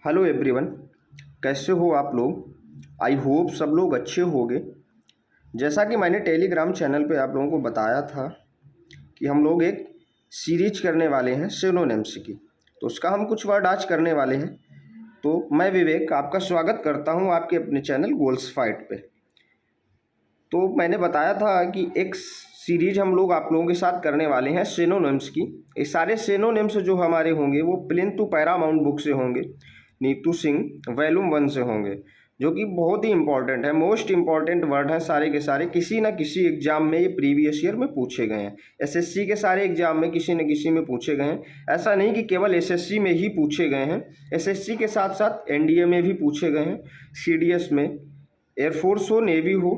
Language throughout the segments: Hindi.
हेलो एवरीवन, कैसे हो आप लोग। आई होप सब लोग अच्छे होंगे। जैसा कि मैंने टेलीग्राम चैनल पे आप लोगों को बताया था कि हम लोग एक सीरीज करने वाले हैं सिनोनिम्स की, तो उसका हम कुछ वर्ड आज करने वाले हैं। तो मैं विवेक आपका स्वागत करता हूं आपके अपने चैनल गोल्स फाइट पे। तो मैंने बताया था कि एक सीरीज हम लोग आप लोगों के साथ करने वाले हैं सिनोनिम्स की। ये सारे सिनोनिम्स जो हमारे होंगे वो प्लिंथ टू पैरामाउंट बुक से होंगे, नीतू सिंह वॉल्यूम 1 से होंगे, जो कि बहुत ही इंपॉर्टेंट है, मोस्ट इंपॉर्टेंट वर्ड हैं सारे के सारे। किसी ना किसी एग्जाम में ये प्रीवियस ईयर में पूछे गए हैं। एसएससी के सारे एग्जाम में किसी न किसी में पूछे गए हैं। ऐसा नहीं कि केवल एसएससी में ही पूछे गए हैं, एसएससी के साथ साथ एनडीए में भी पूछे गए हैं, सीडीएस में, एयरफोर्स हो, नेवी हो,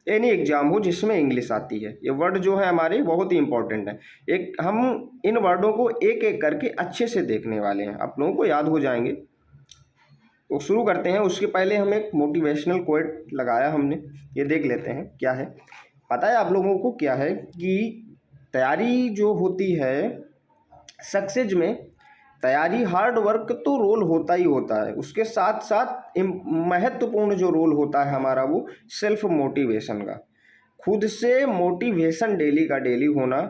एनी एग्जाम हो जिसमें इंग्लिश आती है। ये वर्ड जो है हमारे बहुत ही इंपॉर्टेंट है। एक हम इन वर्डों को एक एक करके अच्छे से देखने वाले हैं, आप लोगों को याद हो जाएंगे। तो शुरू करते हैं। उसके पहले हम एक मोटिवेशनल कोट लगाया हमने, ये देख लेते हैं क्या है। पता है आप लोगों को क्या है कि तैयारी जो होती है सक्सेस में, तैयारी हार्ड वर्क तो रोल होता ही होता है, उसके साथ साथ महत्वपूर्ण जो रोल होता है हमारा वो सेल्फ मोटिवेशन का। खुद से मोटिवेशन डेली का डेली होना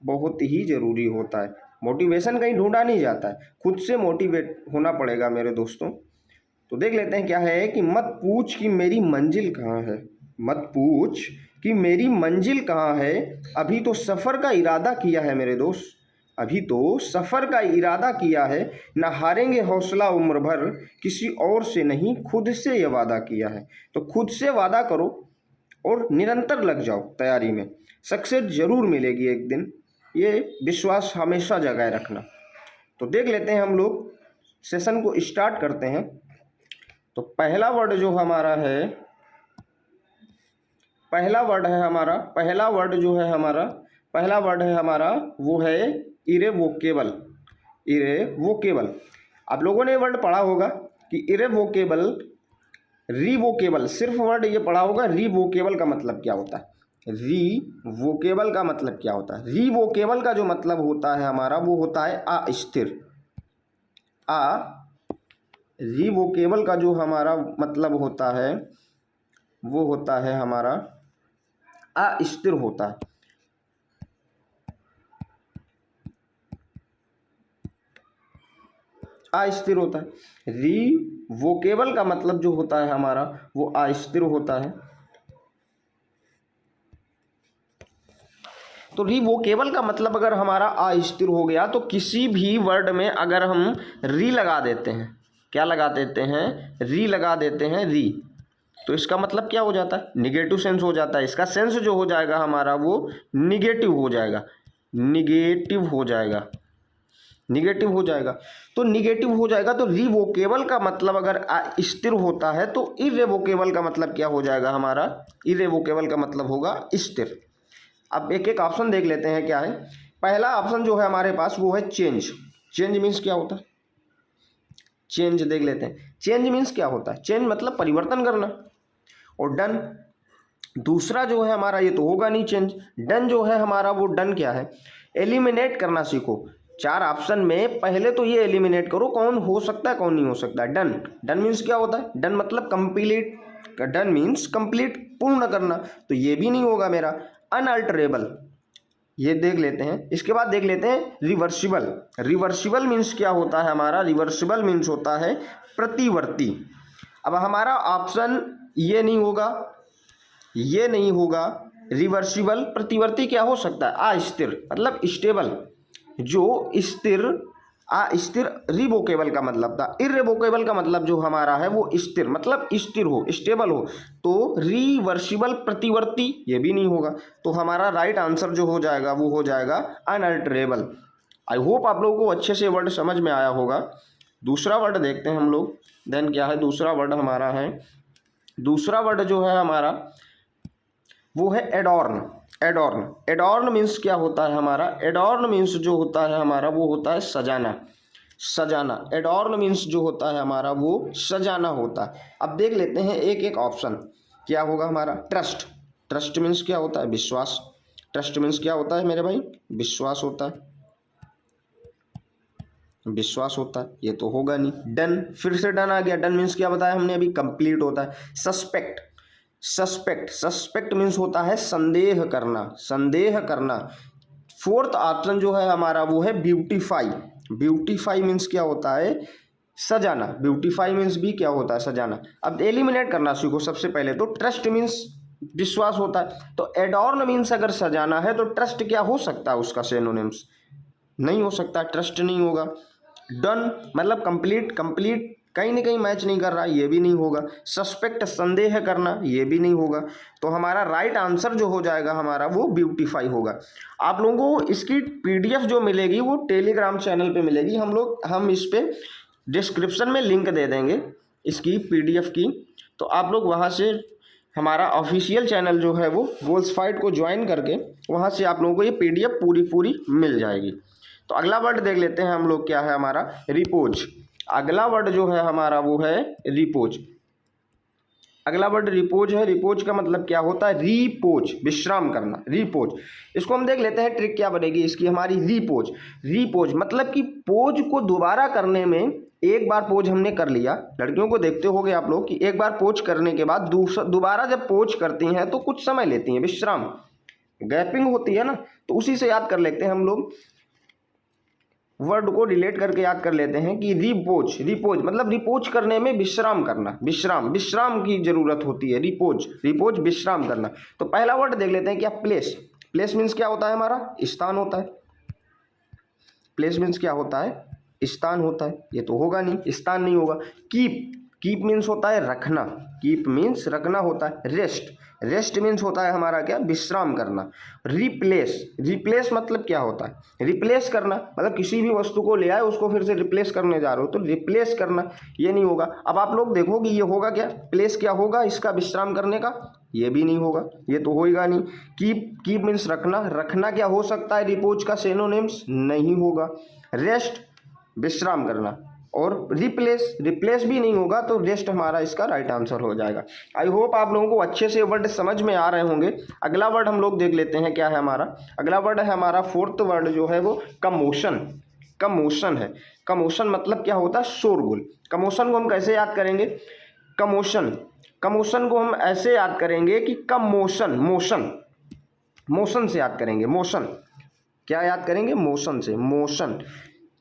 बहुत ही ज़रूरी होता है। मोटिवेशन कहीं ढूंढा नहीं जाता है, खुद से मोटिवेट होना पड़ेगा मेरे दोस्तों। तो देख लेते हैं क्या है कि मत पूछ कि मेरी मंजिल कहाँ है, मत पूछ कि मेरी मंजिल कहाँ है, अभी तो सफ़र का इरादा किया है मेरे दोस्त, अभी तो सफ़र का इरादा किया है, न हारेंगे हौसला उम्र भर, किसी और से नहीं खुद से ये वादा किया है। तो खुद से वादा करो और निरंतर लग जाओ तैयारी में, सक्सेस ज़रूर मिलेगी एक दिन, ये विश्वास हमेशा जगाए रखना। तो देख लेते हैं हम लोग, सेशन को स्टार्ट करते हैं। तो पहला वर्ड जो हमारा है, पहला वर्ड है हमारा वो है इरेवोकेबल। इरेवोकेबल, आप लोगों ने वर्ड पढ़ा होगा कि इरेवोकेबल, रिवोकेबल, सिर्फ वर्ड ये पढ़ा होगा। रिवोकेबल का मतलब क्या होता है, रिवोकेबल का मतलब क्या होता है। रिवोकेबल का जो मतलब होता है हमारा वो होता है अस्थिर। रिवोकेबल का जो हमारा मतलब होता है वो होता है हमारा अस्थिर होता है। अस्थिर होता है। रिवोकेबल का मतलब जो होता है हमारा वो अस्थिर होता है। तो रिवोकेबल का मतलब अगर हमारा अस्थिर हो गया तो किसी भी वर्ड में अगर हम री लगा देते हैं, क्या लगा देते हैं, री लगा देते हैं, री, तो इसका मतलब क्या हो जाता है, निगेटिव सेंस हो जाता है। इसका सेंस जो हो जाएगा हमारा वो निगेटिव हो जाएगा, निगेटिव हो जाएगा, निगेटिव हो जाएगा। तो निगेटिव हो जाएगा तो रिवोकेबल का मतलब अगर स्थिर होता है तो इरेवोकेबल का मतलब क्या हो जाएगा हमारा, इरेवोकेबल का मतलब होगा स्थिर। अब एक एक ऑप्शन देख लेते हैं क्या है। पहला ऑप्शन जो है हमारे पास वो है चेंज। चेंज मीन्स क्या होता है, चेंज देख लेते हैं। चेंज मीन्स क्या होता है, चेंज मतलब परिवर्तन करना। और डन दूसरा जो है हमारा, ये तो होगा नहीं चेंज। डन जो है हमारा वो डन क्या है, एलिमिनेट करना सीखो। चार ऑप्शन में पहले तो ये एलिमिनेट करो कौन हो सकता है कौन नहीं हो सकता। डन, डन मीन्स क्या होता है, डन मतलब कंप्लीट, डन मीन्स कंप्लीट, पूर्ण करना, तो ये भी नहीं होगा मेरा। अनअल्टरेबल, ये देख लेते हैं। इसके बाद देख लेते हैं रिवर्सिबल। रिवर्सिबल मीन्स क्या होता है हमारा, रिवर्सिबल मीन्स होता है प्रतिवर्ती। अब हमारा ऑप्शन ये नहीं होगा, ये नहीं होगा। रिवर्सिबल प्रतिवर्ती क्या हो सकता है, अस्थिर मतलब स्टेबल, जो स्थिर, अस्थिर रिवोकेबल का मतलब था। इरेवोकेबल का मतलब जो हमारा है वो स्थिर मतलब स्थिर हो, स्टेबल हो। तो रिवर्सिबल प्रतिवर्ती ये भी नहीं होगा। तो हमारा राइट आंसर जो हो जाएगा वो हो जाएगा अनअल्टरेबल। आई होप आप लोगों को अच्छे से वर्ड समझ में आया होगा। दूसरा वर्ड देखते हैं हम लोग। देन क्या है दूसरा वर्ड हमारा है, दूसरा वर्ड जो है हमारा वो है एडॉर्न। एडॉर्न, एडॉर्न मीन्स क्या होता है हमारा, एडॉर्न मीन्स जो होता है हमारा वो होता है सजाना। सजाना, एडॉर्न मीन्स जो होता है हमारा वो सजाना होता है। अब देख लेते हैं एक एक ऑप्शन। क्या होगा हमारा, ट्रस्ट। ट्रस्ट मीन्स क्या होता है, विश्वास। ट्रस्ट मीन्स क्या होता है मेरे भाई, विश्वास होता है। विश्वास होता है, ये तो होगा नहीं। डन, फिर से डन आ गया। डन मीन्स क्या बताया हमने अभी, कंप्लीट होता है। सस्पेक्ट, सस्पेक्ट मीन्स होता है संदेह करना, संदेह करना। फोर्थ ऑप्शन जो है हमारा वो है ब्यूटीफाई। ब्यूटीफाई मीन्स क्या होता है, सजाना। ब्यूटीफाई मीन्स भी क्या होता है, सजाना। अब एलिमिनेट करना सीखो सबसे पहले। तो ट्रस्ट मीन्स विश्वास होता है, तो एडॉर्न मीन्स अगर सजाना है तो ट्रस्ट क्या हो सकता है उसका सिनोनिम्स, नहीं हो सकता, ट्रस्ट नहीं होगा। डन मतलब कंप्लीट, कंप्लीट कहीं ना कहीं मैच नहीं कर रहा, ये भी नहीं होगा। सस्पेक्ट संदेह करना, ये भी नहीं होगा। तो हमारा राइट आंसर जो हो जाएगा हमारा वो ब्यूटीफाई होगा। आप लोगों को इसकी पीडीएफ जो मिलेगी वो टेलीग्राम चैनल पे मिलेगी। हम इस पे डिस्क्रिप्शन में लिंक दे देंगे इसकी पीडीएफ की, तो आप लोग वहाँ से हमारा ऑफिशियल चैनल जो है वो गोल्स फाइट को ज्वाइन करके वहाँ से आप लोगों को ये पीडीएफ पूरी मिल जाएगी। तो अगला वर्ड देख लेते हैं हम लोग, क्या है हमारा, रिपोज। अगला वर्ड जो है हमारा वो है रिपोज। अगला वर्ड रिपोज है। रिपोज का मतलब क्या होता है, रिपोज, विश्राम करना, रिपोज। इसको हम देख लेते हैं ट्रिक क्या बनेगी इसकी हमारी। रिपोज, रिपोज मतलब कि पोज को दोबारा करने में, एक बार पोज हमने कर लिया, लड़कियों को देखते होगे आप लोग कि एक बार पोज करने के बाद दोबारा जब पोज करती हैं तो कुछ समय लेती हैं, विश्राम, गैपिंग होती है ना, तो उसी से याद कर लेते हैं हम लोग, वर्ड को रिलेट करके याद कर लेते हैं कि रिपोज, रिपोज मतलब रिपोज करने में विश्राम करना, विश्राम, विश्राम की जरूरत होती है। रिपोज, रिपोज विश्राम करना। तो पहला वर्ड देख लेते हैं क्या, प्लेस। प्लेस मीन्स क्या होता है हमारा, स्थान होता है। प्लेस मीन्स क्या होता है, स्थान होता है, ये तो होगा नहीं, स्थान नहीं होगा। कीप, कीप मीन्स होता है रखना, कीप मीन्स रखना होता है। रेस्ट, रेस्ट मीन्स होता है हमारा क्या, विश्राम करना। रिप्लेस, रिप्लेस मतलब क्या होता है, रिप्लेस करना, मतलब किसी भी वस्तु को ले आए उसको फिर से रिप्लेस करने जा रहे हो तो रिप्लेस करना, ये नहीं होगा। अब आप लोग देखोगे ये होगा क्या, प्लेस क्या होगा इसका, विश्राम करने का, ये भी नहीं होगा, ये तो होगा नहीं। कीप, कीप मीन्स रखना, रखना क्या हो सकता है रिपोज का सिनोनिम्स, नहीं होगा। रेस्ट विश्राम करना, और रिप्लेस, रिप्लेस भी नहीं होगा, तो रेस्ट हमारा इसका राइट आंसर हो जाएगा। आई होप आप लोगों को अच्छे से वर्ड समझ में आ रहे होंगे। अगला वर्ड हम लोग देख लेते हैं क्या है हमारा। अगला वर्ड है हमारा फोर्थ वर्ड जो है वो कमोशन। कमोशन है। कमोशन मतलब क्या होता है, शोरगुल। कमोशन को हम कैसे याद करेंगे, कमोशन, कमोशन को हम ऐसे याद करेंगे कि कमोशन, मोशन, मोशन से याद करेंगे। मोशन क्या याद करेंगे, मोशन से। मोशन,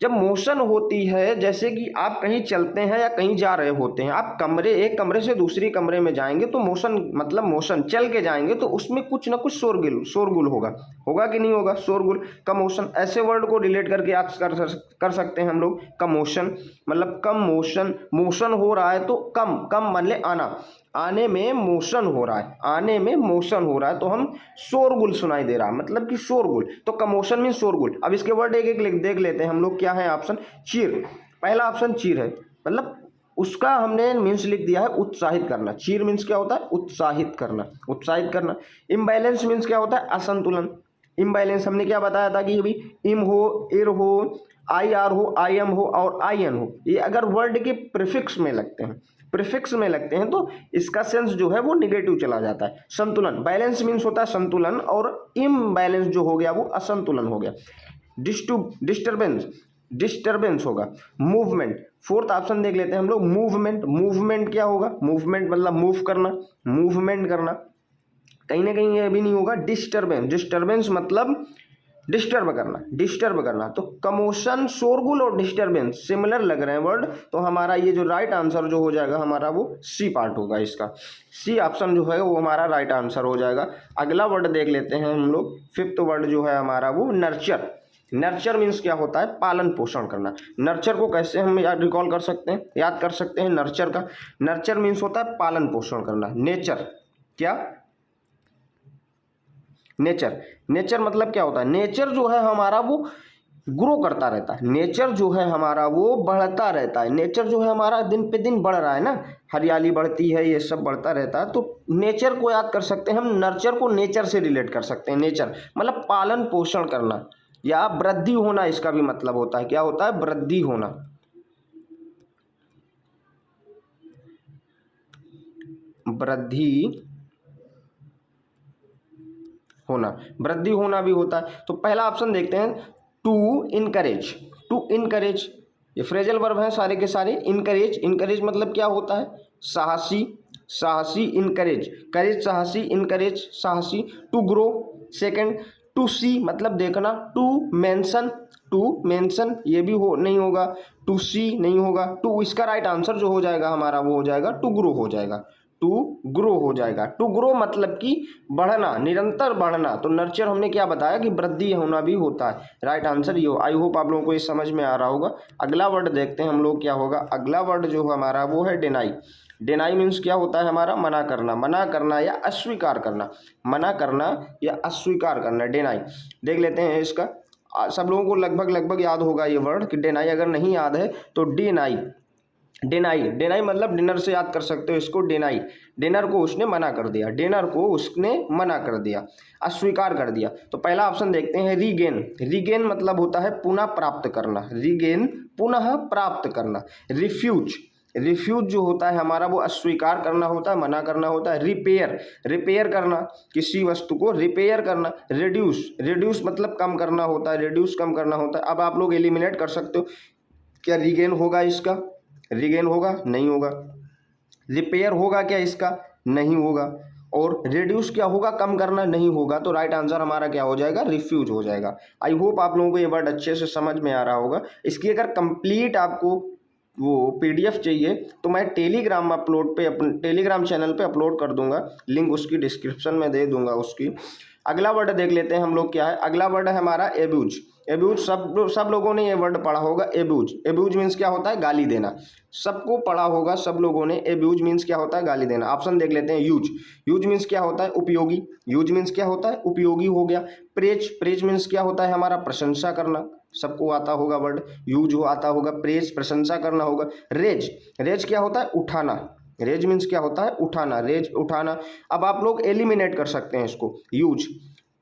जब मोशन होती है, जैसे कि आप कहीं चलते हैं या कहीं जा रहे होते हैं, आप एक कमरे से दूसरी कमरे में जाएंगे तो मोशन मतलब मोशन, चल के जाएंगे तो उसमें कुछ ना कुछ शोरगुल होगा, होगा कि नहीं होगा, शोरगुल, कमोशन। ऐसे वर्ड को रिलेट करके याद कर सकते हैं हम लोग। कमोशन मतलब कम मोशन, मोशन हो रहा है तो कम, कम मतलब आना, आने में मोशन हो रहा है, आने में मोशन हो रहा है, तो हम शोरगुल सुनाई दे रहा है, मतलब कि शोरगुल। तो कमोशन मीन शोरगुल। अब इसके वर्ड एक एक देख लेते हैं हम लोग, क्या है ऑप्शन, चीर। पहला ऑप्शन चीर है, मतलब उसका हमने मीन्स लिख दिया है उत्साहित करना। चीर मीन्स क्या होता है, उत्साहित करना, उत्साहित करना। इम्बैलेंस मीन्स क्या होता है, असंतुलन। इम्बैलेंस हमने क्या बताया था कि अभी इम हो, इर हो, आई आर हो, आई एम हो और आई एन हो, ये अगर वर्ड के प्रीफिक्स में लगते हैं, प्रीफिक्स में लगते हैं तो इसका सेंस जो है वो निगेटिव चला जाता है। संतुलन, बैलेंस मीन्स होता है संतुलन, और इम्बैलेंस जो हो गया वो असंतुलन हो गया। डिस्टर्बेंस, डिस्टर्बेंस होगा। मूवमेंट, फोर्थ ऑप्शन देख लेते हैं हम लोग, मूवमेंट। मूवमेंट क्या होगा, मूवमेंट मतलब मूव करना, मूवमेंट करना, कहीं ना कहीं ये भी नहीं होगा। डिस्टर्बेंस, डिस्टर्बेंस मतलब डिस्टर्ब करना, डिस्टर्ब करना। तो कमोशन, शोरगुल और डिस्टर्बेंस सिमिलर लग रहे हैं वर्ड, तो हमारा ये जो राइट आंसर जो हो जाएगा हमारा वो सी पार्ट होगा इसका। सी ऑप्शन जो है वो हमारा राइट आंसर हो जाएगा। अगला वर्ड देख लेते हैं हम लोग, फिफ्थ वर्ड जो है हमारा वो नर्चर। नर्चर मीन्स क्या होता है, पालन पोषण करना। नर्चर को कैसे हम रिकॉल कर सकते हैं, याद कर सकते हैं नर्चर का। नर्चर मीन्स होता है पालन पोषण करना। नेचर, क्या, नेचर, नेचर मतलब क्या होता है, नेचर जो है हमारा वो ग्रो करता रहता है, नेचर जो है हमारा वो बढ़ता रहता है। नेचर जो है हमारा दिन पे दिन बढ़ रहा है ना, हरियाली बढ़ती है, ये सब बढ़ता रहता है, तो नेचर को याद कर सकते हैं हम। नर्चर को नेचर से रिलेट कर सकते हैं। नेचर मतलब पालन पोषण करना या वृद्धि होना, इसका भी मतलब होता है, क्या होता है, वृद्धि होना। वृद्धि होना, वृद्धि होना भी होता है। तो पहला ऑप्शन देखते हैं, टू इनकरेज। टू इनकरेज ये फ्रेजल वर्ब हैं सारे के सारे। इनकरेज, इनकरेज मतलब क्या होता है? साहसी, साहसी इनकरेज, करेज साहसी, इनकरेज साहसी। टू ग्रो, सेकंड टू सी मतलब देखना, टू मेंशन, टू मेंशन ये भी हो नहीं होगा, टू सी नहीं होगा, टू इसका राइट आंसर जो हो जाएगा हमारा वो हो जाएगा टू ग्रो हो जाएगा, टू ग्रो हो जाएगा। टू ग्रो मतलब कि बढ़ना, निरंतर बढ़ना। तो नर्चर हमने क्या बताया कि वृद्धि होना भी होता है। राइट आंसर ये हो। आई होप आप लोगों को ये समझ में आ रहा होगा। अगला वर्ड देखते हैं हम लोग क्या होगा। अगला वर्ड जो हमारा वो है डिनाई। डिनाई मीन्स क्या होता है हमारा? मना करना, मना करना या अस्वीकार करना, मना करना या अस्वीकार करना, डिनाई। देख लेते हैं इसका। सब लोगों को लगभग याद होगा ये वर्ड कि डिनाई। अगर नहीं याद है तो डिनाई, डिनाई, डिनाई मतलब डिनर से याद कर सकते हो इसको। डिनाई, डिनर को उसने मना कर दिया, डिनर को उसने मना कर दिया, अस्वीकार कर दिया। तो पहला ऑप्शन देखते हैं रीगेन। रीगेन मतलब होता है पुनः प्राप्त करना, रीगेन पुनः प्राप्त करना। रिफ्यूज, रिफ्यूज जो होता है हमारा वो अस्वीकार करना होता है, मना करना होता है। रिपेयर, रिपेयर करना, किसी वस्तु को रिपेयर करना। रिड्यूस, रिड्यूस मतलब कम करना होता है, रिड्यूस कम करना होता है। अब आप लोग एलिमिनेट कर सकते हो, क्या रीगेन होगा इसका? रीगेन होगा? नहीं होगा। रिपेयर होगा क्या इसका? नहीं होगा। और रिड्यूस क्या होगा? कम करना नहीं होगा। तो राइट आंसर हमारा क्या हो जाएगा? रिफ्यूज हो जाएगा। आई होप आप लोगों को ये वर्ड अच्छे से समझ में आ रहा होगा। इसकी अगर कंप्लीट आपको वो पीडीएफ चाहिए तो मैं टेलीग्राम अपलोड पे, अपने टेलीग्राम चैनल पे अपलोड कर दूंगा, लिंक उसकी डिस्क्रिप्शन में दे दूंगा उसकी। अगला वर्ड देख लेते हैं हम लोग क्या है। अगला वर्ड है हमारा एब्यूज। एब्यूज सब लोगों ने ये वर्ड पढ़ा होगा। एब्यूज, एब्यूज मीन्स क्या होता है? गाली देना। सबको पढ़ा होगा सब लोगों ने। एब्यूज मीन्स क्या होता है? गाली देना। ऑप्शन देख लेते हैं। यूज, यूज मीन्स क्या होता है? उपयोगी। यूज मीन्स क्या होता है? उपयोगी हो गया। प्रेज, प्रेज मीन्स क्या होता है हमारा? प्रशंसा करना। सबको आता होगा वर्ड, यूज हो आता होगा, प्रेज प्रशंसा करना होगा। रेज, रेज क्या होता है? उठाना। रेज मीन्स क्या होता है? उठाना, रेज उठाना। अब आप लोग एलिमिनेट कर सकते हैं इसको। यूज,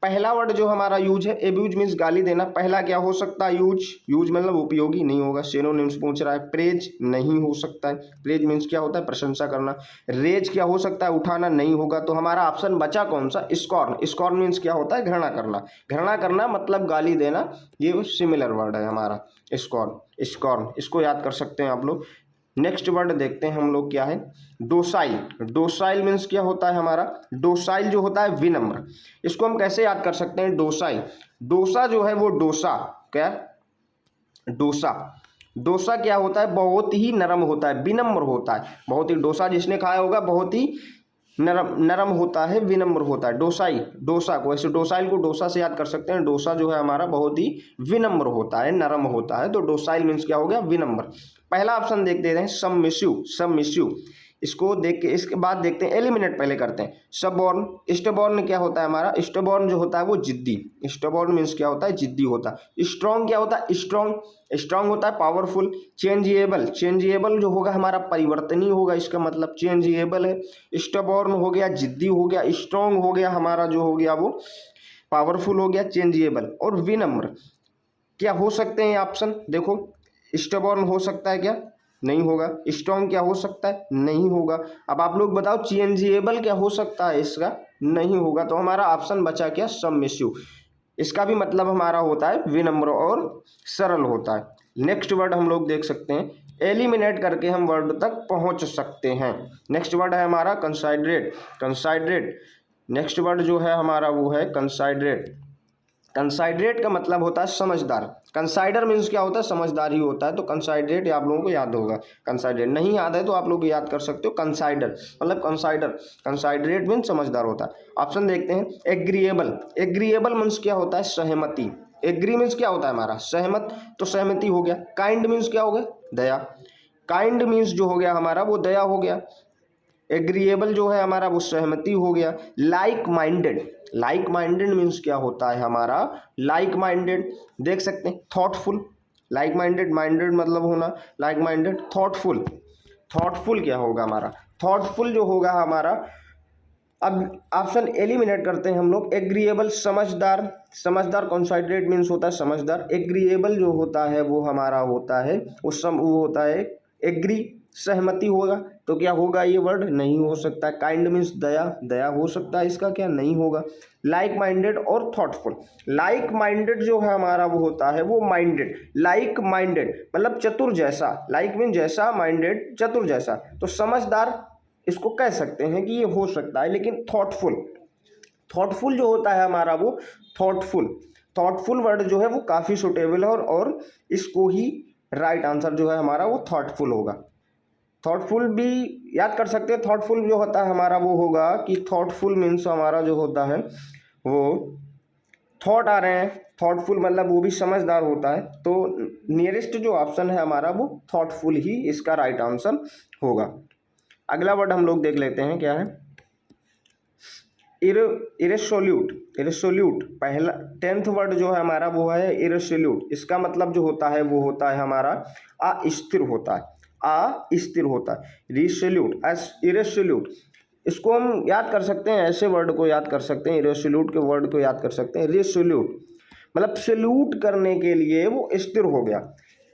पहला वर्ड जो हमारा यूज है, एब्यूज मीन्स गाली देना। पहला क्या हो सकता है? यूज, यूज मतलब उपयोगी नहीं होगा, सिनोनिम्स पूछ रहा है। प्रेज नहीं हो सकता है, प्रेज मीन्स क्या होता है? प्रशंसा करना। रेज क्या हो सकता है? उठाना नहीं होगा। तो हमारा ऑप्शन बचा कौन सा? स्कॉर्न। स्कॉर्न मीन्स क्या होता है? घृणा करना। घृणा करना मतलब गाली देना, ये सिमिलर वर्ड है हमारा स्कॉर्न। स्कॉर्न इसको याद कर सकते हैं आप लोग। नेक्स्ट वर्ड देखते हैं हम लोग क्या है। डोसाइल। डोसाइल मीन्स क्या होता है हमारा? डोसाइल जो होता है विनम्र। इसको हम कैसे याद कर सकते हैं? डोसाइल, डोसा जो है वो डोसा क्या? डोसा, डोसा क्या होता है? बहुत ही नरम होता है, विनम्र होता है। बहुत ही, डोसा जिसने खाया होगा बहुत ही नरम, नरम होता है, विनम्र होता है। डोसाई, डोसा को ऐसे, डोसाइल को डोसा से याद कर सकते हैं। डोसा जो है हमारा बहुत ही विनम्र होता है, नरम होता है। तो डोसाइल मीन्स क्या हो गया? विनम्र। पहला ऑप्शन देख देते हैं सबमिसिव। सबमिसिव इसको देख के इसके बाद देखते हैं, एलिमिनेट पहले करते हैं। सबॉर्न, स्टबॉर्न क्या होता है हमारा? स्टबॉर्न जो होता है वो जिद्दी। स्टबॉर्न मीन्स क्या होता है? जिद्दी होता है। स्ट्रॉन्ग क्या होता है? स्ट्रॉन्ग, स्ट्रॉन्ग होता है पावरफुल। चेंजिएबल, चेंजिएबल जो होगा हमारा परिवर्तनीय होगा, इसका मतलब चेंजिएबल है। स्टबॉर्न हो गया, जिद्दी हो गया। स्ट्रॉन्ग हो गया हमारा जो हो गया वो पावरफुल हो गया। चेंजिएबल और विनम्र क्या हो सकते हैं ऑप्शन? देखो, स्टबॉर्न हो सकता है क्या? नहीं होगा। स्ट्रॉन्ग क्या हो सकता है? नहीं होगा। अब आप लोग बताओ चेंजिएबल क्या हो सकता है? इसका नहीं होगा। तो हमारा ऑप्शन बचा क्या? सबमिसिव। इसका भी मतलब हमारा होता है विनम्र और सरल होता है। नेक्स्ट वर्ड हम लोग देख सकते हैं, एलिमिनेट करके हम वर्ड तक पहुंच सकते हैं। नेक्स्ट वर्ड है हमारा कंसाइडरेट। कंसाइडरेट नेक्स्ट वर्ड जो है हमारा वो है कंसाइडरेट। कंसाइडरेट का मतलब होता है समझदार। कंसाइडर मीन्स क्या होता है? समझदार ही होता है। तो कंसाइडरेट आप लोगों को याद होगा। कंसाइडरेट नहीं याद है तो आप लोग याद कर सकते हो। कंसाइडर मतलब कंसाइडर, कंसाइडरेट मीन्स समझदार होता है। ऑप्शन देखते हैं। एग्रीएबल, एग्रीएबल मीन्स क्या होता है? सहमति। एग्री मीन्स क्या होता है हमारा? सहमत, तो सहमति हो गया। काइंड मीन्स क्या हो गया? दया। काइंड मीन्स जो हो गया हमारा वो दया हो गया। एग्रीएबल जो है हमारा वो सहमति हो गया। Like minded, like minded means क्या होता है हमारा? लाइक माइंडेड देख सकते हैं। थॉटफुल, लाइक माइंडेड, माइंडेड मतलब होना, लाइक माइंडेड। थॉटफुल, थॉटफुल क्या होगा हमारा? थॉटफुल जो होगा हमारा, अब ऑप्शन एलिमिनेट करते हैं हम लोग। एग्रीएबल समझदार, समझदार कंसाइडरेट मीन्स होता है समझदार। एग्रीएबल जो होता है वो हमारा होता है वो होता है एग्री, सहमति होगा तो क्या होगा ये वर्ड, नहीं हो सकता। काइंड मीन्स दया, दया हो सकता है इसका, क्या नहीं होगा। लाइक माइंडेड और थॉटफुल, लाइक माइंडेड जो है हमारा वो होता है वो माइंडेड, लाइक माइंडेड मतलब चतुर जैसा, लाइक मीन जैसा, माइंडेड चतुर जैसा, तो समझदार इसको कह सकते हैं कि ये हो सकता है। लेकिन थॉटफुल, थॉटफुल जो होता है हमारा वो थॉटफुल, थॉटफुल वर्ड जो है वो काफ़ी सुटेबल है और इसको ही राइट आंसर जो है हमारा वो थॉटफुल होगा। थॉटफुल भी याद कर सकते हैं, थॉटफुल जो होता है हमारा वो होगा कि थॉटफुल मीन्स हमारा जो होता है वो थॉट आ रहे हैं, थॉटफुल मतलब वो भी समझदार होता है, तो नियरेस्ट जो ऑप्शन है हमारा वो थॉटफुल ही इसका राइट आंसर होगा। अगला वर्ड हम लोग देख लेते हैं क्या है, इरेसोल्यूट, इरेसोल्यूट पहला 10th वर्ड जो है हमारा वो है इरेसोल्यूट। इसका मतलब जो होता है वो होता है हमारा अस्थिर होता है, अस्थिर होता है। रिसोल्यूट, इरेसोल्यूट, इसको हम याद कर सकते हैं, ऐसे वर्ड को याद कर सकते हैं, इरेसोल्यूट के वर्ड को याद कर सकते हैं। रिसोल्यूट मतलब सल्यूट करने के लिए वो स्थिर हो गया।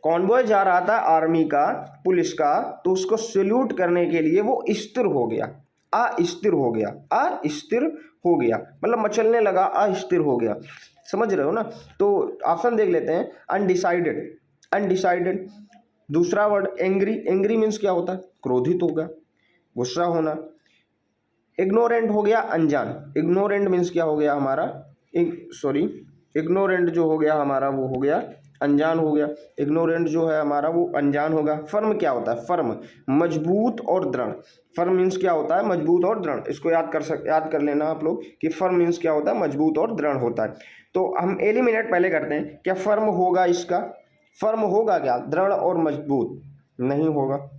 कॉन्वॉय जा रहा था आर्मी का, पुलिस का, तो उसको सल्यूट करने के लिए वो स्थिर हो गया, अस्थिर हो गया, अस्थिर हो गया मतलब मचलने लगा, अस्थिर हो गया। समझ रहे हो ना। तो ऑप्शन देख लेते हैं, अनडिसाइडेड, अनडिसाइडेड। दूसरा वर्ड एंग्री, एंग्री मीन्स क्या होता है, क्रोधित होगा, गुस्सा होना। इग्नोरेंट हो गया अनजान, इग्नोरेंट मीन्स क्या हो गया हमारा, इग्नोरेंट जो हो गया हमारा वो हो गया अनजान हो गया। इग्नोरेंट जो है हमारा वो अनजान होगा। फर्म क्या होता है, फर्म मजबूत और दृढ़, फर्म मीन्स क्या होता है, मजबूत और दृढ़। इसको याद कर लेना आप लोग कि फर्म मीन्स क्या होता है, मजबूत और दृढ़ होता है। तो हम एलिमिनेट पहले करते हैं, क्या फर्म होगा इसका, फर्म होगा क्या, दृढ़ और मजबूत नहीं होगा।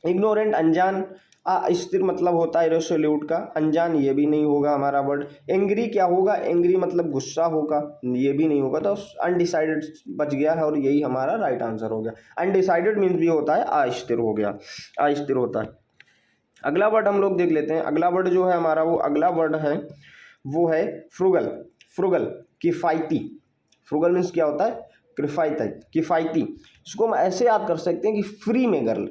इग्नोरेंट अनजान, अस्थिर मतलब होता है इरेसोल्यूट का, अनजान ये भी नहीं होगा हमारा वर्ड। एंग्री क्या होगा, एंग्री मतलब गुस्सा होगा, ये भी नहीं होगा। तो अनडिसाइडेड बच गया है और यही हमारा राइट आंसर हो गया। अनडिसाइडेड मीन्स भी होता है अस्थिर हो गया, अस्थिर होता है। अगला वर्ड हम लोग देख लेते हैं। अगला वर्ड जो है हमारा वो अगला वर्ड है वो है फ्रुगल, फ्रुगल किफ़ायती। फ्रुगल मीन्स क्या होता है, किफ़ायती, किफ़ायती। इसको हम ऐसे याद कर सकते हैं कि फ्री में गर्ल,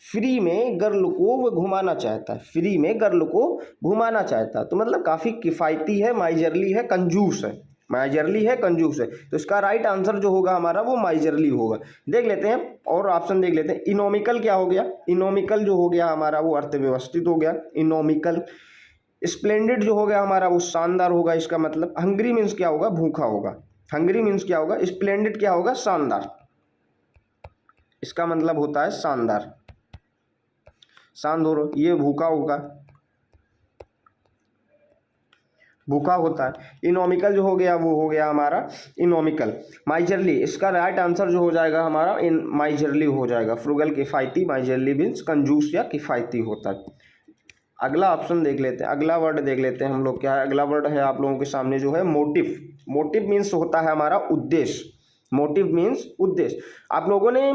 फ्री में गर्ल को वो घुमाना चाहता है, फ्री में गर्ल को घुमाना चाहता है, तो मतलब काफ़ी किफ़ायती है, माइजरली है, कंजूस है, माइजरली है, कंजूस है। तो इसका राइट आंसर जो होगा हमारा वो माइजरली होगा। देख लेते हैं और ऑप्शन देख लेते हैं। इनोमिकल क्या हो गया, इनोमिकल जो हो गया हमारा वो अर्थव्यवस्थित हो गया, इनोमिकल। स्प्लेंडेड जो हो गया हमारा वो शानदार होगा, इसका मतलब। हंग्री मीन्स क्या होगा, भूखा होगा, हंग्री मीन्स क्या होगा, स्प्लेंडेड क्या होगा, शानदार, इसका मतलब होता है शानदार, शानदार, ये भूखा होगा, भूखा होता है। इनोमिकल जो हो गया वो हो गया हमारा इनोमिकल। माइजरली, इसका राइट आंसर जो हो जाएगा हमारा इन माइजरली हो जाएगा। फ्रुगल किफ़ायती, माइजरली मीन्स कंजूस या किफ़ायती होता है। अगला ऑप्शन देख लेते हैं, अगला वर्ड देख लेते हैं हम लोग क्या है। अगला वर्ड है आप लोगों के सामने जो है मोटिव। मोटिव मीन्स होता है हमारा उद्देश्य, मोटिव मीन्स उद्देश्य। आप लोगों ने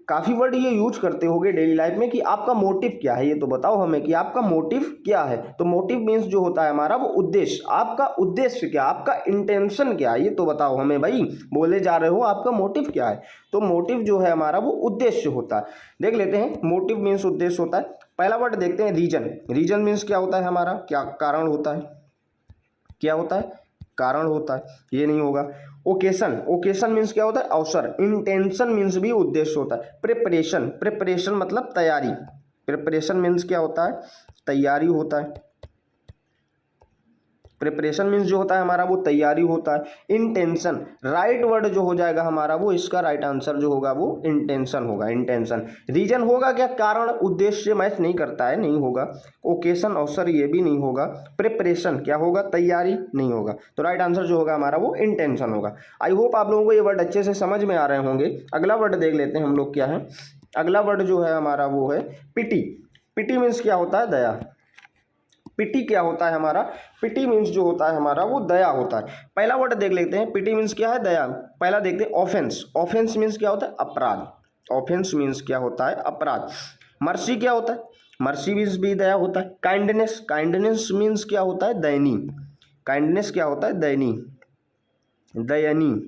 काफ़ी वर्ड ये यूज करते होंगे डेली लाइफ में कि आपका मोटिव क्या है, ये तो बताओ हमें कि आपका मोटिव क्या है। तो मोटिव मीन्स जो होता है हमारा वो उद्देश्य, आपका उद्देश्य क्या, आपका इंटेंशन क्या है, ये तो बताओ हमें भाई, बोले जा रहे हो आपका मोटिव क्या है। तो मोटिव जो है हमारा वो उद्देश्य होता है। देख लेते हैं, मोटिव मीन्स उद्देश्य होता है। पहला वर्ड देखते हैं रीजन। रीजन मीन्स क्या होता है हमारा, क्या कारण होता है, क्या होता है, कारण होता है, ये नहीं होगा। ओकेशन, ओकेशन मीन्स क्या होता है, अवसर। इंटेंशन मीन्स भी उद्देश्य होता है। प्रिपरेशन, प्रिपरेशन मतलब तैयारी, प्रिपरेशन मीन्स क्या होता है, तैयारी होता है। प्रिपरेशन मीन्स जो होता है हमारा वो तैयारी होता है। इंटेंशन, राइट वर्ड जो हो जाएगा हमारा वो, इसका राइट आंसर जो होगा वो इंटेंशन होगा, इंटेंशन। रीजन होगा क्या, कारण उद्देश्य से मैच नहीं करता है, नहीं होगा। ओकेशन अवसर, ये भी नहीं होगा। प्रिपरेशन क्या होगा, तैयारी, नहीं होगा। तो राइट आंसर जो होगा हमारा वो इंटेंशन होगा। आई होप आप लोगों को ये वर्ड अच्छे से समझ में आ रहे होंगे। अगला वर्ड देख लेते हैं हम लोग क्या है। अगला वर्ड जो है हमारा वो है पिटी। पिटी मीन्स क्या होता है, दया। पिटी क्या होता है हमारा, पिटी मीन्स जो होता है हमारा वो दया होता है। पहला वर्ड देख लेते हैं, पिटी मीन्स क्या है, दया। पहला देखते हैं ऑफेंस। ऑफेंस मीन्स क्या होता है, अपराध। ऑफेंस मीन्स क्या होता है, अपराध। मर्सी क्या होता है, मर्सी मीन्स भी दया होता है। काइंडनेस, काइंडनेस मीन्स क्या होता है, दयनीय। काइंडनेस क्या होता है, दयनीय, दयनीय,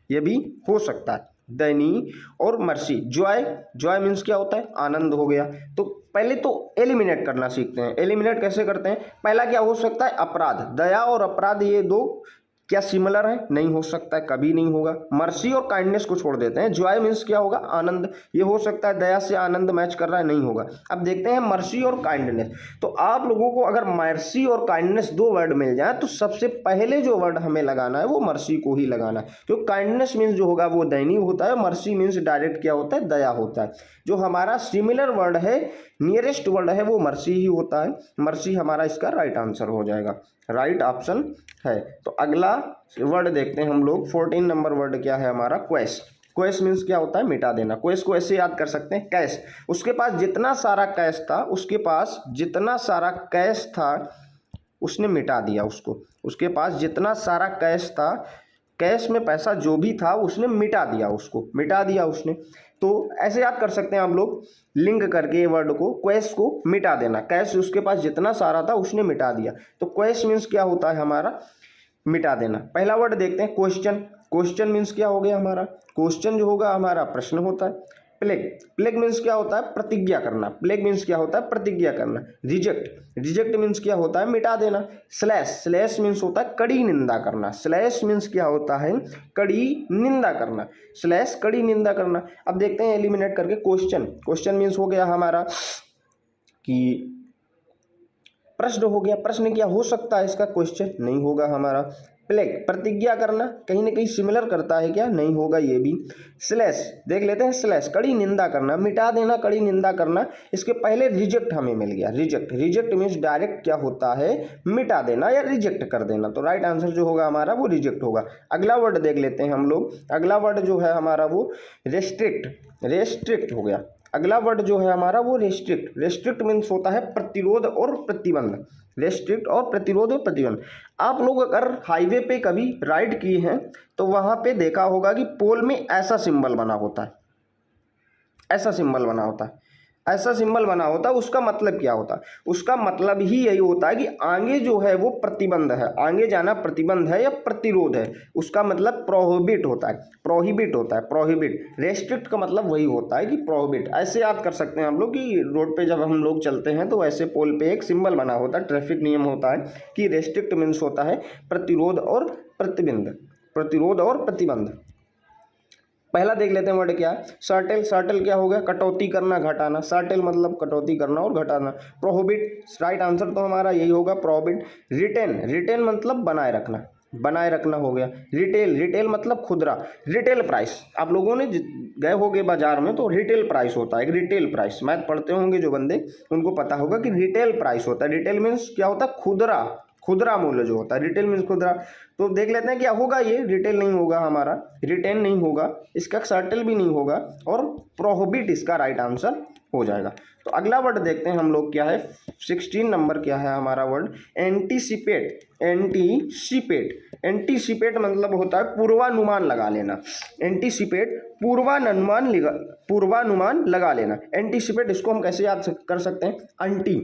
ये भी हो सकता है, दयनीय, और मर्सी जॉय, जॉय मीन्स क्या होता है, आनंद हो गया। तो पहले तो एलिमिनेट करना सीखते हैं। एलिमिनेट कैसे करते हैं, पहला क्या हो सकता है, अपराध, दया और अपराध ये दो क्या सिमिलर है, नहीं हो सकता है, कभी नहीं होगा। मर्सी और काइंडनेस को छोड़ देते हैं। जॉय मीन्स क्या होगा, आनंद, ये हो सकता है दया से आनंद मैच कर रहा है, नहीं होगा। अब देखते हैं मर्सी और काइंडनेस। तो आप लोगों को अगर मर्सी और काइंडनेस दो वर्ड मिल जाए तो सबसे पहले जो वर्ड हमें लगाना है वो मर्सी को ही लगाना है, क्योंकि काइंडनेस मीन्स जो होगा वो दयनीय होता है, मर्सी मीन्स डायरेक्ट क्या होता है, दया होता है। जो हमारा सिमिलर वर्ड है, नियरेस्ट वर्ड है, वो मर्सी ही होता है। मर्सी हमारा इसका राइट आंसर हो जाएगा, राइट ऑप्शन है। तो अगला वर्ड देखते हैं हम लोग, 14 नंबर वर्ड क्या है हमारा, क्वेस। क्वेस मीन्स क्या होता है, मिटा देना। क्वेस को ऐसे याद कर सकते हैं, कैश, उसके पास जितना सारा कैश था, उसके पास जितना सारा कैश था उसने मिटा दिया उसको। उसके पास जितना सारा कैश था, कैश में पैसा जो भी था उसने मिटा दिया, उसको मिटा दिया उसने। तो ऐसे याद कर सकते हैं हम लोग, लिंक करके वर्ड को, क्वेश को मिटा देना। कैश उसके पास जितना सारा था उसने मिटा दिया। तो क्वेश मीन्स क्या होता है हमारा, मिटा देना। पहला वर्ड देखते हैं, क्वेश्चन। क्वेश्चन मीन्स क्या हो गया हमारा, क्वेश्चन जो होगा हमारा प्रश्न होता है। प्लेग, प्लेग मीन्स क्या होता है, प्रतिज्ञा करना। प्लेग मीन्स क्या होता है, प्रतिज्ञा करना। रिजेक्ट, रिजेक्ट मीन्स क्या होता है, मिटा देना। स्लैश, स्लैश मीन्स होता है कड़ी निंदा करना। स्लैश मीन्स क्या होता है, कड़ी निंदा करना। स्लैश कड़ी निंदा करना। अब देखते हैं एलिमिनेट करके, क्वेश्चन, क्वेश्चन मीन्स हो गया हमारा कि प्रश्न हो गया। प्रश्न क्या हो सकता है इसका, क्वेश्चन, नहीं होगा हमारा। प्लेग, प्रतिज्ञा करना, कहीं ना कहीं सिमिलर करता है क्या, नहीं होगा ये भी। स्लैश देख लेते हैं, स्लैश कड़ी निंदा करना, मिटा देना, कड़ी निंदा करना। इसके पहले रिजेक्ट हमें मिल गया, रिजेक्ट, रिजेक्ट मीन्स डायरेक्ट क्या होता है, मिटा देना या रिजेक्ट कर देना। तो राइट आंसर जो होगा हमारा वो रिजेक्ट होगा। अगला वर्ड देख लेते हैं हम लोग। अगला वर्ड जो है हमारा वो रेस्ट्रिक्ट, रेस्ट्रिक्ट हो गया। अगला वर्ड जो है हमारा वो रेस्ट्रिक्ट। रेस्ट्रिक्ट मीन्स होता है प्रतिरोध और प्रतिबंध। रेस्ट्रिक्ट और प्रतिरोध और प्रतिबंध। आप लोग अगर हाईवे पे कभी राइड किए हैं तो वहां पे देखा होगा कि पोल में ऐसा सिंबल बना होता है, ऐसा सिंबल बना होता है, ऐसा सिंबल बना होता है। उसका मतलब क्या होता है, उसका मतलब ही यही होता है कि आगे जो है वो प्रतिबंध है, आगे जाना प्रतिबंध है या प्रतिरोध है। उसका मतलब प्रोहिबिट होता है, प्रोहिबिट होता है, प्रोहिबिट। रेस्ट्रिक्ट का मतलब वही होता है कि प्रोहिबिट। ऐसे याद कर सकते हैं हम लोग कि रोड पे जब हम लोग चलते हैं तो ऐसे पोल पे एक सिंबल बना होता है, ट्रैफिक नियम होता है कि रेस्ट्रिक्ट मीन्स होता है प्रतिरोध और प्रतिबंध, प्रतिरोध और प्रतिबंध। पहला देख लेते हैं वर्ड क्या है, सर्टेल। सर्टेल क्या हो गया, कटौती करना, घटाना। सर्टेल मतलब कटौती करना और घटाना। प्रोहिबिट, राइट आंसर तो हमारा यही होगा, प्रोहिबिट। रिटेन, रिटेन मतलब बनाए रखना, बनाए रखना हो गया। रिटेल, रिटेल मतलब खुदरा। रिटेल प्राइस, आप लोगों ने गए होंगे बाजार में तो रिटेल प्राइस होता है, एक रिटेल प्राइस। मैथ पढ़ते होंगे जो बंदे उनको पता होगा कि रिटेल प्राइस होता है। रिटेल मीन्स क्या होता है, खुदरा, खुदरा मूल्य जो होता है, रिटेल मीन्स खुदरा। तो देख लेते हैं क्या होगा, ये रिटेल नहीं होगा हमारा, रिटेन नहीं होगा, इसका सर्टेल भी नहीं होगा, और प्रोहिबिट इसका राइट आंसर हो जाएगा। तो अगला वर्ड देखते हैं हम लोग क्या है, 16 नंबर क्या है हमारा वर्ड, एंटीसिपेट। एंटीसिपेट, एंटीसिपेट मतलब होता है पूर्वानुमान लगा लेना। एंटीसिपेट पूर्वानुमान, पूर्वानुमान लगा लेना। एंटीसिपेट इसको हम कैसे याद कर सकते हैं, अंटी।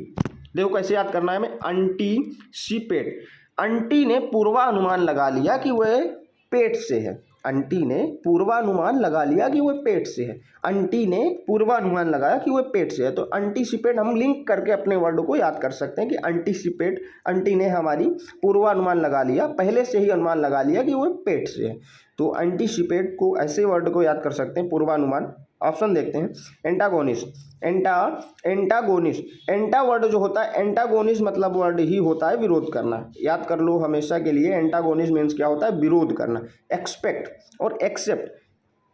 देखो कैसे याद करना है हमें, एंटीसिपेट। अंटी ने पूर्वानुमान लगा लिया कि वह पेट से है। अंटी ने पूर्वानुमान लगा लिया कि वह पेट से है। अंटी ने पूर्वानुमान लगाया कि वह पेट से है। तो एंटीसिपेट हम लिंक करके अपने वर्ड को याद कर सकते हैं कि एंटीसिपेट, अंटी ने हमारी पूर्वानुमान लगा लिया, पहले से ही अनुमान लगा लिया कि वह पेट से है। तो एंटीसिपेट को ऐसे वर्ड को याद कर सकते हैं, पूर्वानुमान। ऑप्शन देखते हैं, एंटागोनिस्ट। एंटागोनिस्ट, एंटा वर्ड जो होता है, एंटागोनिस्ट मतलब वर्ड ही होता है विरोध करना। याद कर लो हमेशा के लिए, एंटागोनिस्ट मीन्स क्या होता है, विरोध करना। एक्सपेक्ट और एक्सेप्ट,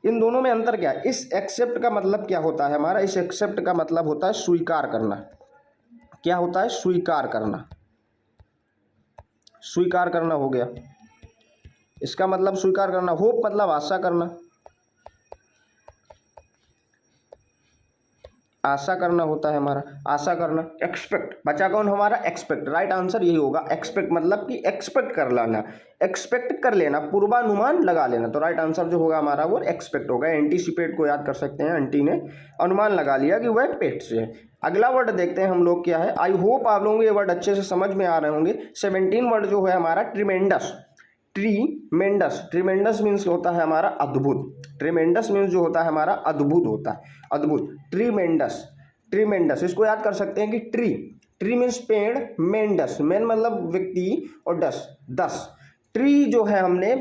इन दोनों में अंतर क्या है। इस एक्सेप्ट का मतलब क्या होता है हमारा, इस एक्सेप्ट का मतलब होता है स्वीकार करना। क्या होता है, स्वीकार करना, स्वीकार करना हो गया इसका मतलब, स्वीकार करना। होप मतलब आशा करना, आशा करना होता है हमारा, आशा करना। एक्सपेक्ट, बचा कौन हमारा, एक्सपेक्ट। राइट आंसर यही होगा, एक्सपेक्ट मतलब कि एक्सपेक्ट कर लेना, एक्सपेक्ट कर लेना, पूर्वानुमान लगा लेना। तो राइट आंसर जो होगा हमारा वो एक्सपेक्ट होगा। एंटीसिपेट को याद कर सकते हैं, एंटी ने अनुमान लगा लिया कि वह पेट से है। अगला वर्ड देखते हैं हम लोग क्या है। आई होप आप लोगों को ये वर्ड अच्छे से समझ में आ रहे होंगे। 17 वर्ड जो है हमारा ट्रिमेंडस। ट्रीमेंडस, ट्रीमेंडस मीन्स होता है हमारा अद्भुत। ट्रिमेंडस मीन्स जो होता है हमारा अद्भुत होता है, अद्भुत। ट्रीमेंडस, ट्रीमेंडस इसको याद कर सकते हैं कि ट्री मीन्स पेड़, मेंडस मेन मतलब व्यक्ति, और डस 10। ट्री जो है हमने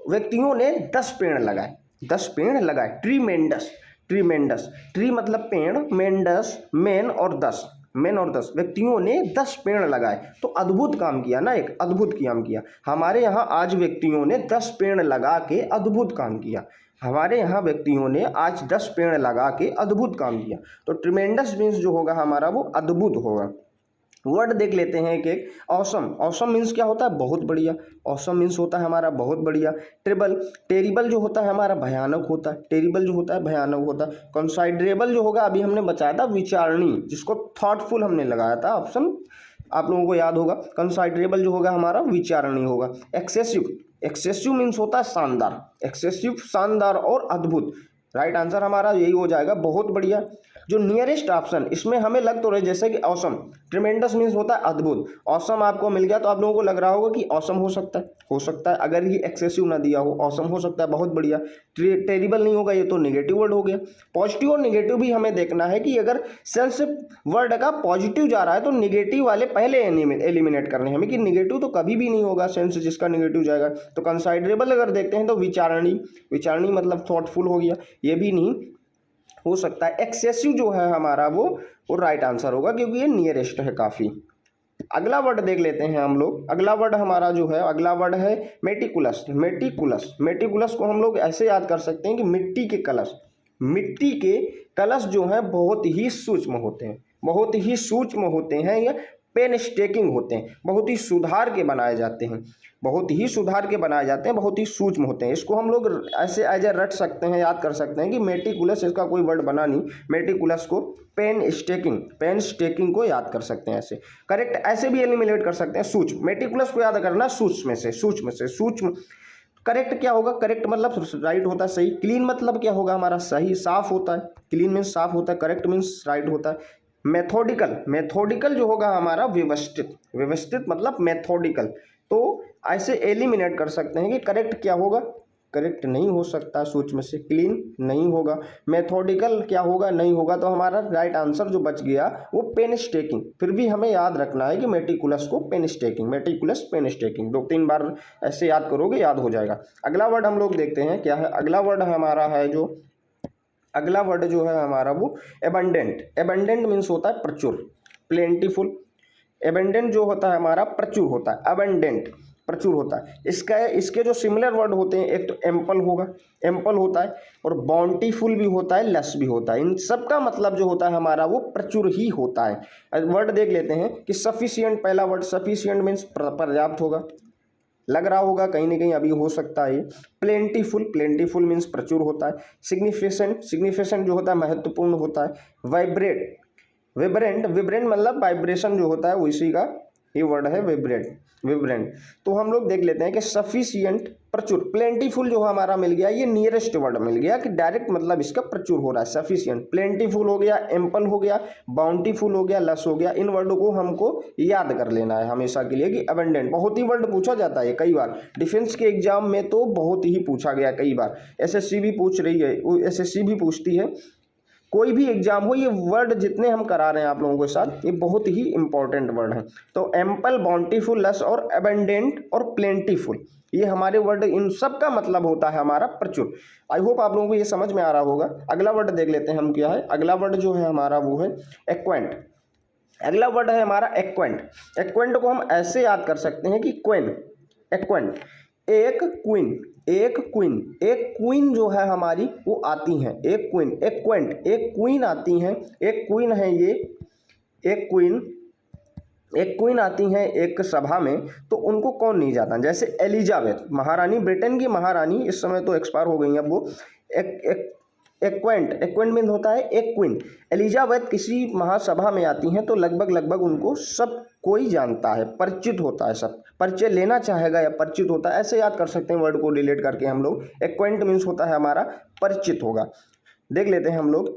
व्यक्तियों ने 10 पेड़ लगाए, 10 पेड़ लगाए। ट्रीमेंडस, ट्रीमेंडस, ट्री मतलब पेड़, मेंडस मेन और 10, मेन और 10 व्यक्तियों ने 10 पेड़ लगाए। तो अद्भुत काम किया ना, एक अद्भुत काम किया। हमारे यहाँ आज व्यक्तियों ने 10 पेड़ लगा के अद्भुत काम किया। हमारे यहाँ व्यक्तियों ने आज 10 पेड़ लगा के अद्भुत काम किया। तो ट्रिमेंडस मीन्स जो होगा हमारा वो अद्भुत होगा। वर्ड देख लेते हैं एक एक। ऑसम, ऑसम मीन्स क्या होता है? बहुत बढ़िया। ऑसम मीन्स होता है हमारा बहुत बढ़िया। ट्रिबल, टेरिबल जो होता है हमारा भयानक होता है, टेरिबल जो होता है भयानक होता है। कंसाइडरेबल जो होगा अभी हमने बताया था विचारणीय, जिसको थॉटफुल हमने लगाया था ऑप्शन, आप लोगों को याद होगा। कंसाइडरेबल जो होगा हमारा विचारणीय होगा। एक्सेसिव, एक्सेसिव मीन्स होता है शानदार, एक्सेसिव शानदार और अद्भुत। राइट आंसर हमारा यही हो जाएगा, बहुत बढ़िया। जो नियरेस्ट ऑप्शन इसमें हमें लग तो रहे जैसे कि ऑसम, ट्रिमेंडस मीन्स होता है अद्भुत। ऑसम आपको मिल गया तो आप लोगों को लग रहा होगा कि ऑसम हो सकता है, हो सकता है अगर ये एक्सेसिव ना दिया हो, ऑसम हो सकता है, बहुत बढ़िया। टेरिबल नहीं होगा, ये तो नेगेटिव वर्ड हो गया। पॉजिटिव और नेगेटिव भी हमें देखना है कि अगर सेंस वर्ड का पॉजिटिव जा रहा है तो नेगेटिव वाले पहले एलिमिनेट करने हैं हमें, कि नेगेटिव तो कभी भी नहीं होगा सेंस जिसका नेगेटिव जाएगा। तो कंसाइडरेबल अगर देखते हैं तो विचारणीय, विचारणीय मतलब थॉटफुल हो गया, ये भी नहीं हो सकता है। एक्सेसिव जो है हमारा वो राइट आंसर होगा क्योंकि ये नियरेस्ट है काफ़ी। अगला वर्ड देख लेते हैं हम लोग। अगला वर्ड हमारा जो है, अगला वर्ड है मेटिकुलस। मेटिकुलस, मेटिकुलस को हम लोग ऐसे याद कर सकते हैं कि मिट्टी के कलश। मिट्टी के कलश जो है बहुत ही सूक्ष्म होते हैं, बहुत ही सूक्ष्म होते हैं, या पेन स्टेकिंग होते हैं, बहुत ही सुधार के बनाए जाते हैं, बहुत ही सुधार के बनाए जाते हैं, बहुत ही सूक्ष्म होते हैं। इसको हम लोग ऐसे एज ए रट सकते हैं, याद कर सकते हैं कि मेटिकुलस, इसका कोई वर्ड बना नहीं, मेटिकुलस को पेन स्टेकिंग, पेन स्टेकिंग को याद कर सकते हैं ऐसे। करेक्ट ऐसे भी एलिमिनेट कर सकते हैं सूक्ष्म, मेटिकुलस को याद करना सूक्ष्म से, सूक्ष्म से सूक्ष्म। करेक्ट क्या होगा? करेक्ट मतलब राइट होता है, सही। क्लीन मतलब क्या होगा हमारा? सही, साफ होता है। क्लीन मीन्स साफ होता है, करेक्ट मीन्स राइट होता है। मेथोडिकल, मेथोडिकल जो होगा हमारा व्यवस्थित, व्यवस्थित मतलब मेथोडिकल। तो ऐसे एलिमिनेट कर सकते हैं कि करेक्ट क्या होगा? करेक्ट नहीं हो सकता सूक्ष्म से। क्लीन नहीं होगा। मेथोडिकल क्या होगा? नहीं होगा। तो हमारा राइट आंसर जो बच गया वो पेन स्टेकिंग। फिर भी हमें याद रखना है कि मेटिकुलस को painstaking, meticulous painstaking, 2-3 बार ऐसे याद करोगे याद हो जाएगा। अगला वर्ड हम लोग देखते हैं क्या है। अगला वर्ड हमारा है जो, अगला वर्ड जो है हमारा वो एबंडेंट। एबंडेंट मीन्स होता है प्रचुर, प्लेंटीफुल। एबंडेंट जो होता है हमारा प्रचुर होता है, अबंडेंट प्रचुर होता है। इसके जो सिमिलर वर्ड होते हैं, एक तो एम्पल होगा, एम्पल होता है, और बाउंटीफुल भी होता है, लस भी होता है। इन सब का मतलब जो होता है हमारा वो प्रचुर ही होता है। वर्ड देख लेते हैं कि सफिशिएंट, पहला वर्ड सफिशिएंट मीन्स पर्याप्त होगा, लग रहा होगा कहीं ना कहीं अभी हो सकता है। प्लेंटीफुल, प्लेंटीफुल मीन्स प्रचुर होता है। सिग्निफिकेंट, सिग्निफिकेंट जो होता है महत्वपूर्ण होता है। वाइब्रेट, विब्रेंट, विब्रेंट मतलब वाइब्रेशन जो होता है उसी का ये वर्ड है विब्रेंट, विब्रेंट। तो हम लोग देख लेते हैं कि सफिशिएंट प्रचुर, प्लेंटीफुल जो हमारा मिल गया, ये नियरेस्ट वर्ड मिल गया कि डायरेक्ट मतलब इसका प्रचुर हो रहा है। सफिशिएंट, प्लेंटीफुल हो गया, एम्पल हो गया, बाउंटीफुल हो गया, लस हो गया। इन वर्डों को हमको याद कर लेना है हमेशा के लिए कि अबंडेंट। बहुत ही वर्ड पूछा जाता है कई बार डिफेंस के एग्जाम में, तो बहुत ही पूछा गया कई बार। एसएससी भी पूछ रही है, एसएससी भी पूछती है, कोई भी एग्जाम हो, ये वर्ड जितने हम करा रहे हैं आप लोगों के साथ, ये बहुत ही इंपॉर्टेंट वर्ड है। तो एम्पल, बाउंटीफुल, लस और एबंडेंट और प्लेंटीफुल, ये हमारे वर्ड, इन सब का मतलब होता है हमारा प्रचुर। आई होप आप लोगों को ये समझ में आ रहा होगा। अगला वर्ड देख लेते हैं हम क्या है। अगला वर्ड जो है हमारा वो है एक्वेंट। अगला वर्ड है हमारा एक्वेंट। एक्वेंट को हम ऐसे याद कर सकते हैं कि क्वीन, एक्वेंट, एक क्वीन, एक क्वीन, एक क्वीन जो है हमारी वो आती हैं, एक क्वीन, एक्वेंट, एक क्वीन आती हैं, एक क्वीन है ये, एक क्वीन, एक क्वीन आती हैं एक सभा में, तो उनको कौन नहीं जाता? जैसे एलिजाबेथ महारानी, ब्रिटेन की महारानी, इस समय तो एक्सपायर हो गई अब वो। एक्वेंट, एक्वेंट मीन होता है एक क्वीन। एलिजाबेथ किसी महासभा में आती हैं तो लगभग उनको सब कोई जानता है, परिचित होता है, सब परिचय लेना चाहेगा या परिचित होता है, ऐसे याद कर सकते हैं वर्ड को रिलेट करके हम लोग। एक्वेंट मीन्स होता है हमारा परिचित होगा। देख लेते हैं हम लोग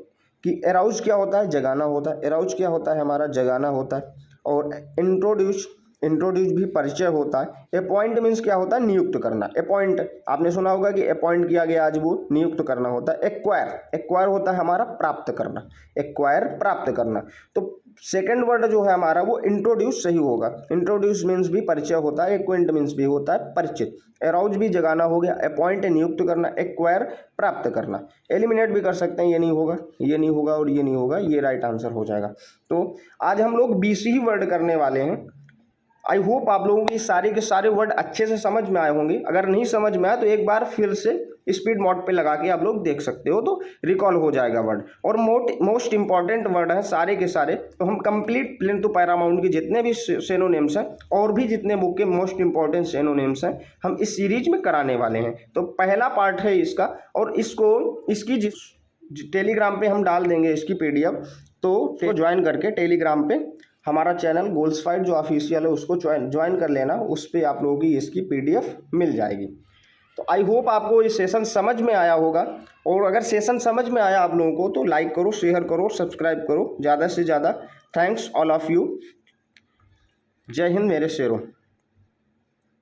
कि एराउज क्या होता है? जगाना होता है। एराउज क्या होता है हमारा? जगाना होता है। और इंट्रोड्यूस, इंट्रोड्यूस भी परिचय होता है। अपॉइंट मीन्स क्या होता है, नियुक्त करना। अपॉइंट आपने सुना होगा कि अपॉइंट किया गया, आज वो नियुक्त करना होता है। एक्वायर, एक्वायर होता है हमारा प्राप्त करना, एक्वायर प्राप्त करना। तो सेकंड वर्ड जो है हमारा वो इंट्रोड्यूस सही होगा। इंट्रोड्यूस मीन्स भी परिचय होता है, एक्वेंट मीन्स भी होता है परिचित। अराउज भी जगाना हो गया, अपॉइंट नियुक्त करना, एक्वायर प्राप्त करना। एलिमिनेट भी कर सकते हैं, ये नहीं होगा, ये नहीं होगा और ये नहीं होगा, ये राइट आंसर हो जाएगा। तो आज हम लोग 20 ही वर्ड करने वाले हैं। आई होप आप लोगों को सारे के सारे वर्ड अच्छे से समझ में आए होंगे। अगर नहीं समझ में आए तो एक बार फिर से स्पीड मोड पे लगा के आप लोग देख सकते हो, तो रिकॉल हो जाएगा वर्ड। और मोस्ट इंपॉर्टेंट वर्ड है सारे के सारे। तो हम कंप्लीट प्लेंटो पैरामाउंट के जितने भी सिनोनिम्स हैं और भी जितने बुक के मोस्ट इंपॉर्टेंट सिनोनिम्स हैं हम इस सीरीज में कराने वाले हैं। तो पहला पार्ट है इसका, और इसकी टेलीग्राम पे हम डाल देंगे इसकी PDF। तो ज्वाइन करके टेलीग्राम पे हमारा चैनल गोल्स फाइट जो ऑफिशियल है उसको ज्वाइन कर लेना, उस पर आप लोगों की इसकी PDF मिल जाएगी। तो आई होप आपको ये सेशन समझ में आया होगा, और अगर सेशन समझ में आया आप लोगों को तो लाइक करो, शेयर करो, सब्सक्राइब करो ज़्यादा से ज़्यादा। Thanks all of you. जय हिंद मेरे शेरों।